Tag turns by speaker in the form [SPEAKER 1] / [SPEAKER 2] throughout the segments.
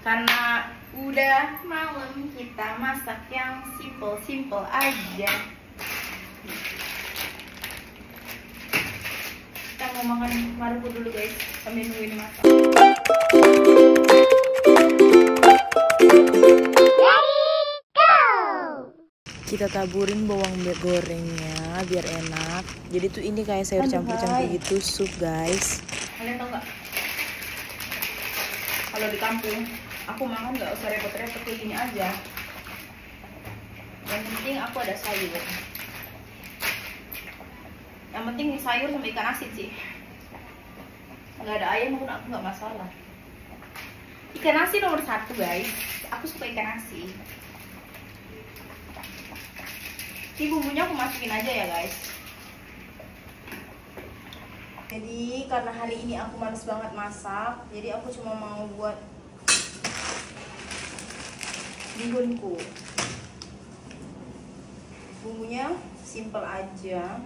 [SPEAKER 1] Karena udah malam, kita masak yang simple aja. Kita mau makan marbu dulu guys, sambil nungguin masak. Kita taburin bawang gorengnya biar enak. Jadi tuh ini kayak sayur campur-campur gitu, sup guys. Kalian tau gak? Kalau di kampung, aku makan gak usah repot-repot kayak gini aja. Yang penting aku ada sayur. Yang penting sayur sama ikan asin sih. Nggak ada ayam pun aku nggak masalah. Ikan asin nomor 1 guys. Aku suka ikan asin. Ini bumbunya aku masukin aja ya guys. Jadi karena hari ini aku males banget masak, jadi aku cuma mau buat bihunku. Bumbunya simple aja,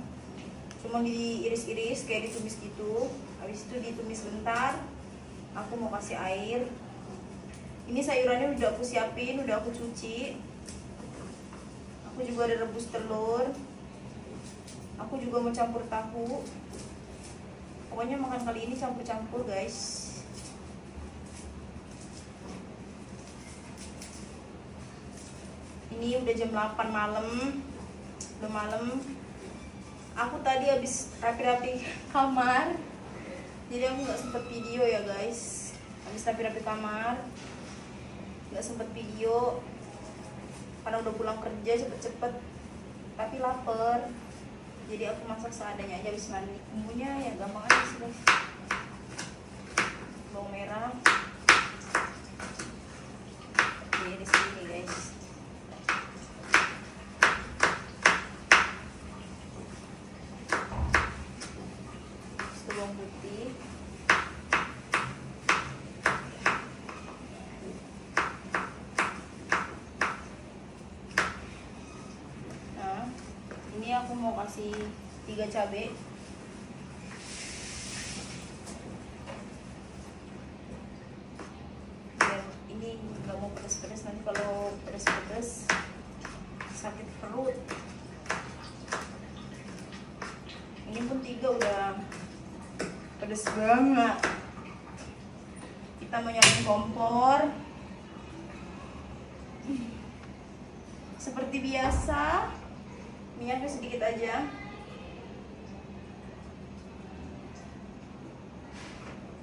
[SPEAKER 1] cuma diiris-iris kayak ditumis gitu. Habis itu ditumis bentar. Aku mau kasih air. Ini sayurannya udah aku siapin, udah aku cuci. Aku juga ada rebus telur. Aku juga mau campur tahu. Pokoknya makan kali ini campur-campur guys. Ini udah jam 8 malam. Udah malam. Aku tadi habis rapi-rapi kamar. Jadi aku nggak sempet video ya guys. Habis rapi-rapi kamar, nggak sempet video. Karena udah pulang kerja cepet-cepet, tapi lapar, jadi aku masak seadanya aja habis mandi. Bumbunya ya gampang aja sih guys. Bawang merah di sini guys. Bawang putih, ini aku mau kasih 3 cabai. Biar ini nggak mau pedas-pedas, nanti kalau pedas-pedas sakit perut. Ini pun 3 udah pedas banget. Kita mau nyalain kompor. Seperti biasa, minyaknya sedikit aja.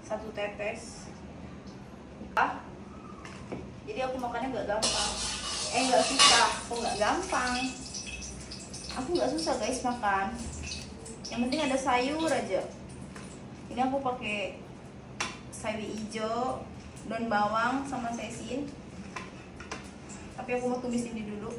[SPEAKER 1] 1 tetes. Jadi aku makannya nggak gampang. Nggak susah. Kok nggak gampang? Aku nggak susah guys makan. Yang penting ada sayur aja. Ini aku pakai sawi hijau, daun bawang sama sesin. Tapi aku mau tumis ini dulu.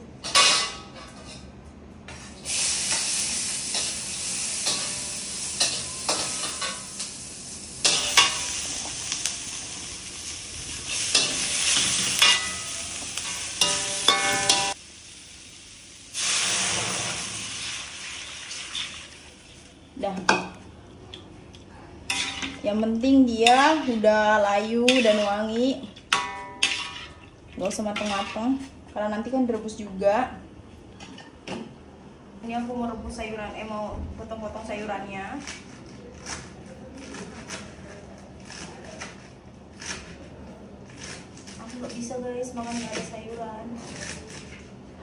[SPEAKER 1] Dah. Yang penting dia udah layu dan wangi. Gak usah mateng-mateng, karena nanti kan direbus juga. Ini aku mau rebus sayuran, mau potong-potong sayurannya. Aku gak bisa guys makan gak ada sayuran.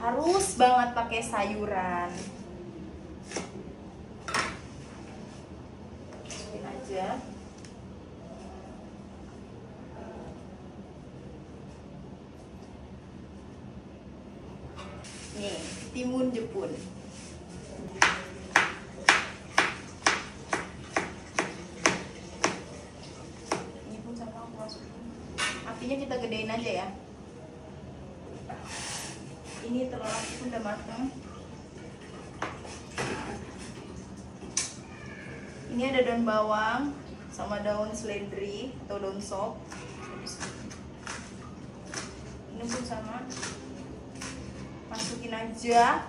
[SPEAKER 1] Harus banget pakai sayuran. Masukin aja. Nih, timun Jepun. Ini pun sama aku masukin. Apinya kita gedein aja ya. Ini telur aku pun udah matang. Ini ada daun bawang sama daun seledri atau daun sop. Ini pun sama. Masukin aja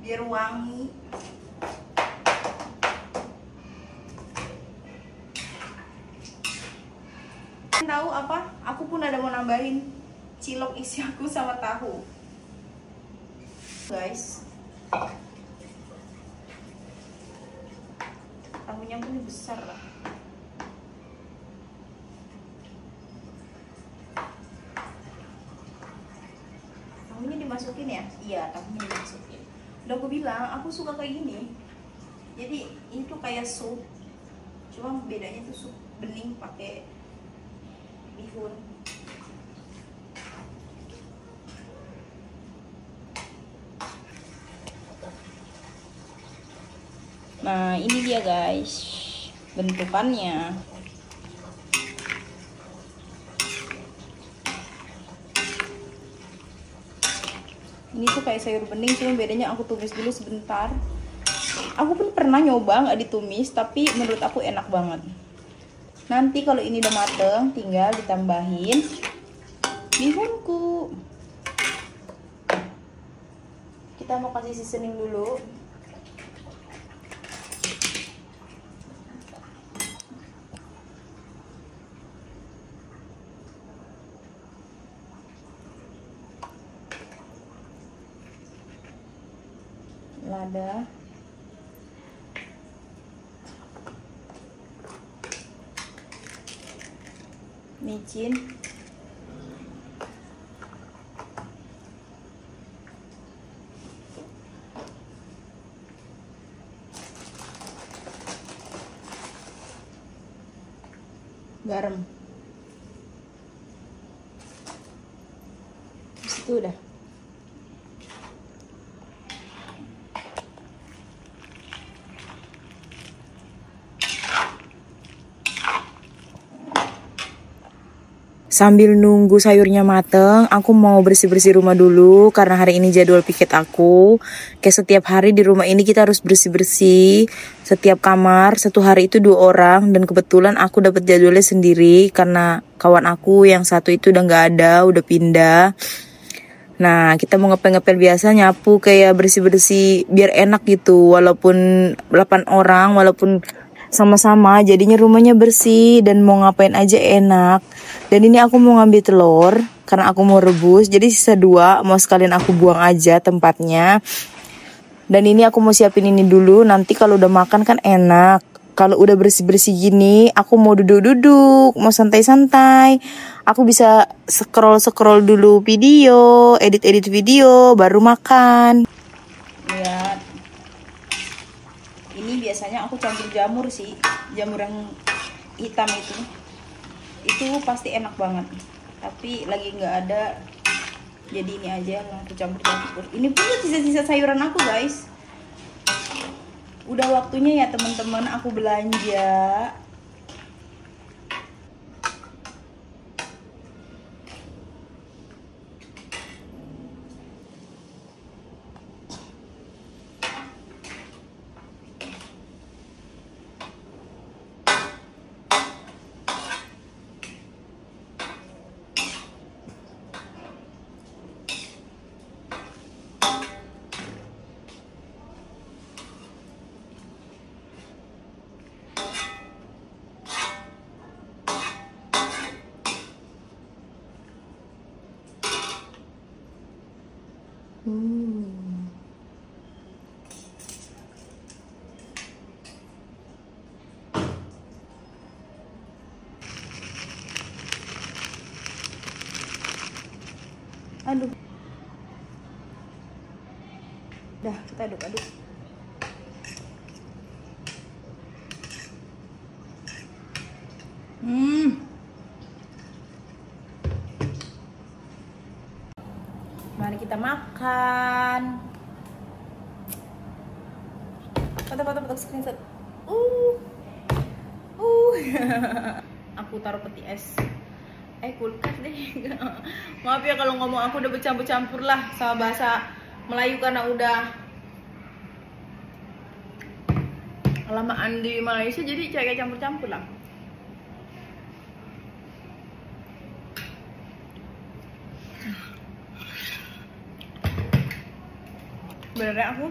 [SPEAKER 1] biar wangi. Tahu apa Aku pun ada mau nambahin cilok isi aku sama tahu. Guys. Tahunya pun besar lah. Tahunya dimasukin ya? Iya, tahunya dimasukin. Udah aku bilang, aku suka kayak gini. Jadi ini tuh kayak sup. Cuma bedanya tuh sup bening pakai bihun. Nah, ini dia guys bentukannya. Ini tuh kayak sayur bening, cuma bedanya aku tumis dulu sebentar. Aku pun pernah nyoba nggak ditumis, tapi menurut aku enak banget. Nanti kalau ini udah mateng, tinggal ditambahin bihunku. Kita mau kasih seasoning dulu. Lada, micin, garam. Terus itu udah.
[SPEAKER 2] Sambil nunggu sayurnya mateng, aku mau bersih-bersih rumah dulu karena hari ini jadwal piket aku. Kayak setiap hari di rumah ini kita harus bersih-bersih. Setiap kamar, satu hari itu 2 orang. Dan kebetulan aku dapat jadwalnya sendiri karena kawan aku yang satu itu udah nggak ada, udah pindah. Nah, kita mau ngepel-ngepel biasa, nyapu kayak bersih-bersih biar enak gitu. Walaupun 8 orang, walaupun sama-sama, jadinya rumahnya bersih dan mau ngapain aja enak. Dan ini aku mau ngambil telur karena aku mau rebus, jadi sisa 2 mau sekalian aku buang aja tempatnya. Dan ini aku mau siapin ini dulu, nanti kalau udah makan kan enak. Kalau udah bersih-bersih gini, aku mau duduk-duduk, mau santai-santai. Aku bisa scroll-scroll dulu video, edit-edit video, baru makan.
[SPEAKER 1] Lihat. Ini biasanya aku campur jamur sih, jamur yang hitam itu pasti enak banget. Tapi lagi nggak ada, jadi ini aja yang aku campur-campur. Ini pun sisa-sisa sayuran aku guys. Udah waktunya ya teman-teman aku belanja. Aduh. Dah, kita aduk-aduk. Mari kita makan. Foto-foto screenshot. Aku taruh peti es. Kulkas deh. Maaf ya kalau ngomong aku udah bercampur-campur lah sama bahasa Melayu karena udah kelamaan di Malaysia, jadi kayak campur-campur lah. Sebenarnya aku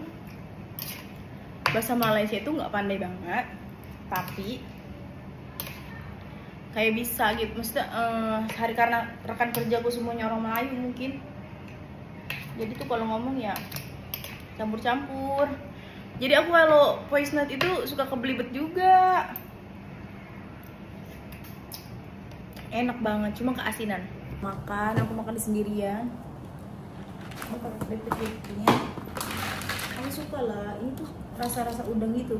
[SPEAKER 1] bahasa Malaysia itu nggak pandai banget, tapi kayak bisa gitu, maksudnya hari karena rekan kerjaku semuanya orang Melayu mungkin, jadi tuh kalau ngomong ya campur-campur. Jadi aku kalau voice note itu suka kebelibet juga. Enak banget, cuma keasinan. Aku makan sendirian. Aku pakai keripiknya. Aku suka lah, ini tuh rasa-rasa udang gitu.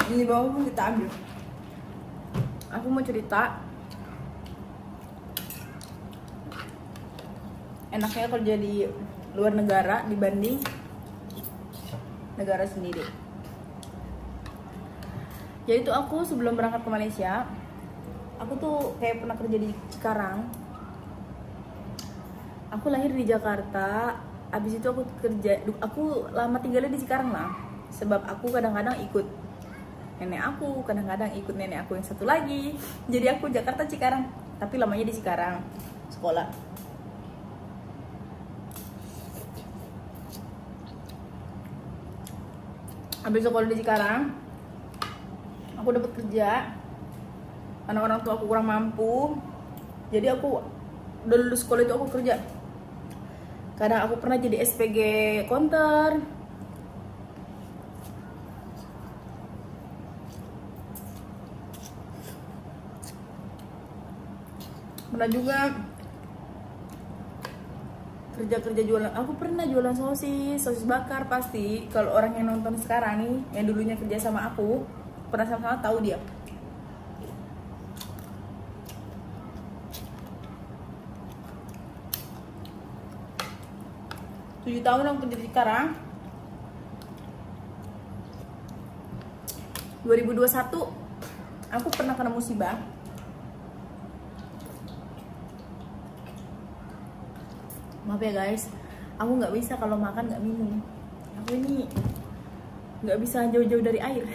[SPEAKER 1] Ini bawah pun kita ambil. Aku mau cerita enaknya kerja di luar negara dibanding negara sendiri. Jadi tuh aku sebelum berangkat ke Malaysia, aku tuh kayak pernah kerja di Cikarang. Aku lahir di Jakarta, habis itu aku lama tinggalnya di Cikarang lah. Sebab aku kadang-kadang ikut nenek aku, kadang-kadang ikut nenek aku yang satu lagi. Jadi aku Jakarta Cikarang, tapi lamanya di Cikarang sekolah. Habis sekolah di Cikarang, aku dapat kerja karena orang tua aku kurang mampu. Jadi aku udah lulus sekolah itu aku kerja. Kadang aku pernah jadi SPG counter, pernah juga kerja jualan. Aku pernah jualan sosis bakar. Pasti kalau orang yang nonton sekarang nih, yang dulunya kerja sama aku, pernah sama-sama tahu dia. Tujuh tahun aku kerja di Cikarang. 2021 aku pernah kena musibah. Maaf ya guys, aku nggak bisa kalau makan nggak minum. Aku ini nggak bisa jauh-jauh dari air.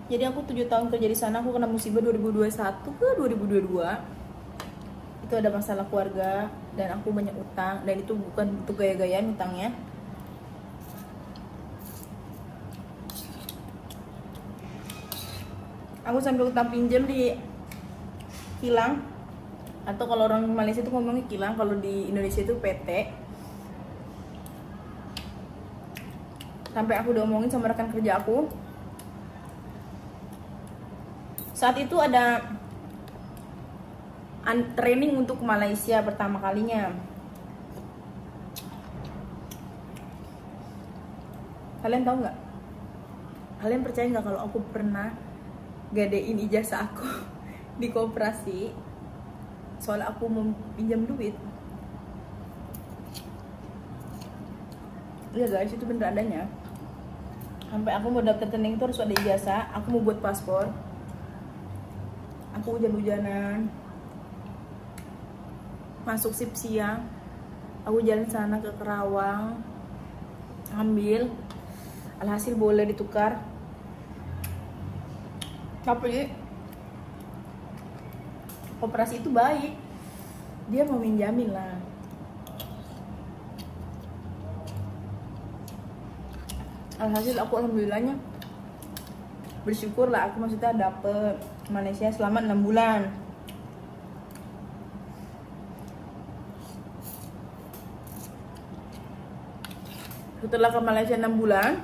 [SPEAKER 1] Jadi aku 7 tahun kerja di sana, aku kena musibah 2021 ke 2022. Itu ada masalah keluarga dan aku banyak utang, dan itu bukan untuk gaya-gayaan utangnya. Aku sambil utang pinjam di kilang, atau kalau orang Malaysia itu ngomongnya kilang, kalau di Indonesia itu PT. Sampai aku udah omongin sama rekan kerja aku. Saat itu ada training untuk Malaysia pertama kalinya. Kalian tahu nggak? Kalian percaya nggak kalau aku pernah gadein ijazah aku di koperasi? Soalnya aku mau pinjam duit. Iya guys, itu bener adanya. Sampai aku mau daftar training itu harus ada ijazah. Aku mau buat paspor. Aku hujan-hujanan masuk shift siang. Aku jalan sana ke Kerawang, ambil. Alhasil boleh ditukar. Tapi koperasi itu baik, dia mau minjamin lah. Alhasil aku alhamdulillahnya bersyukur lah, aku maksudnya dapet Malaysia selama 6 bulan. Setelah ke Malaysia 6 bulan,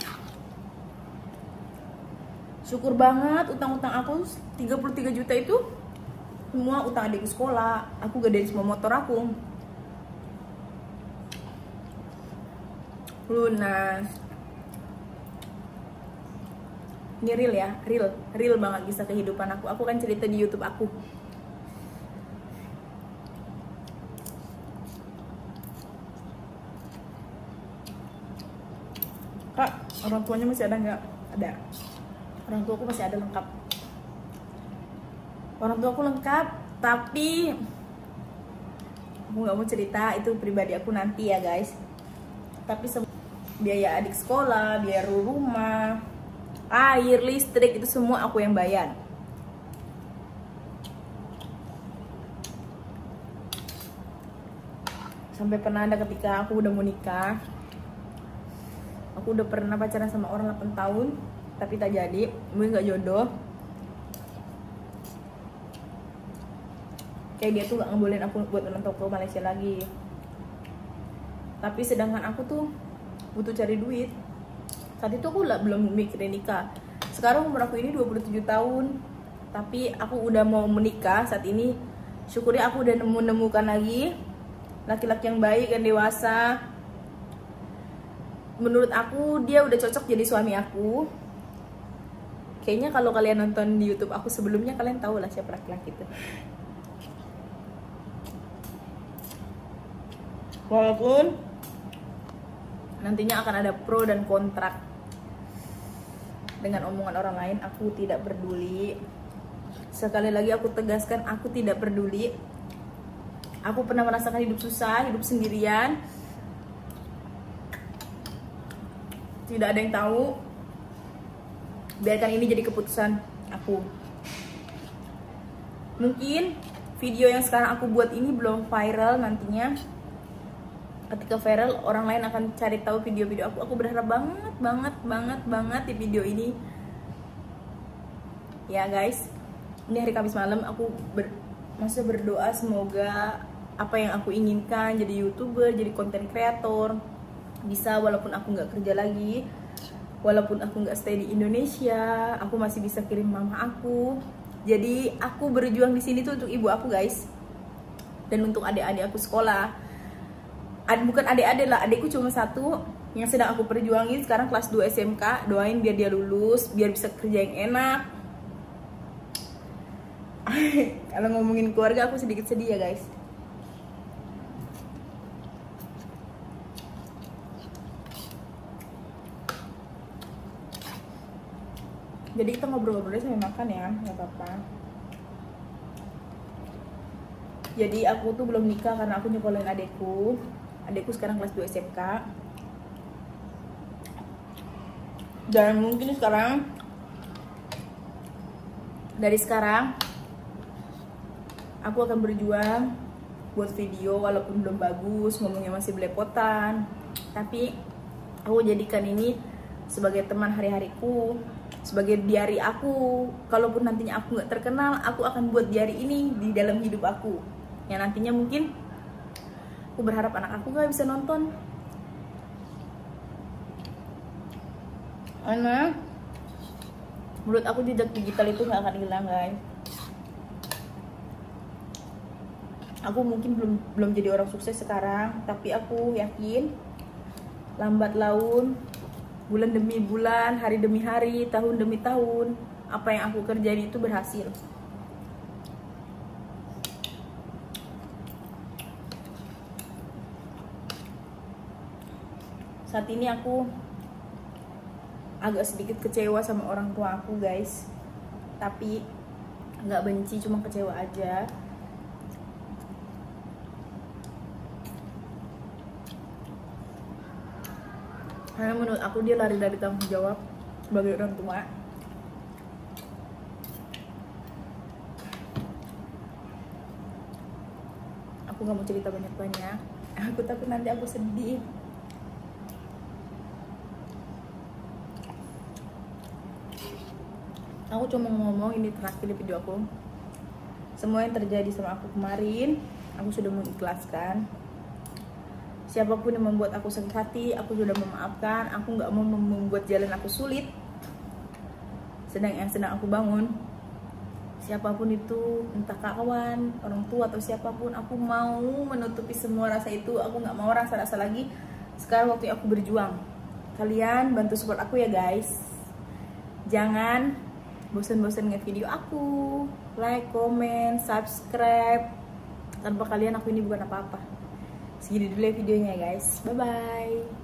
[SPEAKER 1] syukur banget utang-utang aku 33 juta itu semua utang adik sekolah. Aku gadein semua motor aku, lunas. Ini real ya, real banget bisa kehidupan aku. Aku kan cerita di YouTube aku. Kak, orang tuanya masih ada nggak? Ada. Orang tuaku masih ada, lengkap. Orang tua aku lengkap, tapi aku nggak mau cerita, itu pribadi aku nanti ya guys. Tapi biaya adik sekolah, biaya rumah, air, listrik, itu semua aku yang bayar.
[SPEAKER 2] Sampai pernah ada ketika aku udah mau nikah, aku udah pernah pacaran sama orang 8 tahun tapi tak jadi, mungkin gak jodoh. Kayak dia tuh gak ngebolehin aku buat menonton ke Malaysia lagi. Tapi sedangkan aku tuh butuh cari duit. Saat itu aku belum mikirin nikah. Sekarang umur aku ini 27 tahun, tapi aku udah mau menikah saat ini. Syukuri aku udah nemukan lagi laki-laki yang baik, yang dewasa. Menurut aku dia udah cocok jadi suami aku. Kayaknya kalau kalian nonton di YouTube aku sebelumnya, kalian tahu lah siapa laki-laki itu. Walaupun nantinya akan ada pro dan kontrak dengan omongan orang lain, aku tidak peduli. Sekali lagi aku tegaskan, aku tidak peduli. Aku pernah merasakan hidup susah, hidup sendirian. Tidak ada yang tahu. Biarkan ini jadi keputusan aku. Mungkin video yang sekarang aku buat ini belum viral, nantinya ketika viral orang lain akan cari tahu video-video aku. Aku berharap banget di video ini. Ya guys, ini hari Kamis malam, aku maksudnya berdoa semoga apa yang aku inginkan, jadi YouTuber, jadi konten kreator, bisa. Walaupun aku nggak kerja lagi, walaupun aku nggak stay di Indonesia, aku masih bisa kirim mama aku. Jadi aku berjuang di sini tuh untuk ibu aku guys, dan untuk adik-adik aku sekolah. Bukan adik-adik lah, adikku cuma satu yang sedang aku perjuangin sekarang, kelas 2 SMK. Doain biar dia lulus, biar bisa kerja yang enak. Kalau ngomongin keluarga aku sedikit sedih ya guys. Jadi kita ngobrol-ngobrolnya sambil makan ya, nggak apa-apa. Jadi aku tuh belum nikah karena aku nyekolahin adekku. Adekku sekarang kelas 2 SMK. Dan mungkin sekarang, dari sekarang aku akan berjuang buat video walaupun belum bagus, ngomongnya masih belepotan. Tapi aku jadikan ini sebagai teman hari-hariku, sebagai diari aku. Kalaupun nantinya aku nggak terkenal, aku akan buat diari ini di dalam hidup aku. Yang nantinya mungkin aku berharap anak aku nggak bisa nonton. Karena menurut aku jejak digital itu nggak akan hilang guys. Aku mungkin belum jadi orang sukses sekarang, tapi aku yakin lambat laun, bulan demi bulan, hari demi hari, tahun demi tahun, apa yang aku kerjain itu berhasil. Saat ini aku agak sedikit kecewa sama orang tua aku guys, tapi nggak benci, cuma kecewa aja. Karena menurut aku dia lari dari tanggung jawab sebagai orang tua. Aku gak mau cerita banyak-banyak. Aku takut nanti aku sedih. Aku cuma ngomong ini terakhir di video aku. Semua yang terjadi sama aku kemarin, aku sudah mengikhlaskan. Siapapun yang membuat aku sakit hati, aku sudah memaafkan. Aku gak mau membuat jalan aku sulit. Yang sedang aku bangun, siapapun itu, entah kawan, orang tua atau siapapun, aku mau menutupi semua rasa itu. Aku gak mau rasa-rasa lagi. Sekarang waktu aku berjuang. Kalian bantu support aku ya guys. Jangan bosan-bosan ngeliat video aku. Like, comment, subscribe. Tanpa kalian aku ini bukan apa-apa. Segini dulu ya videonya guys. Bye bye.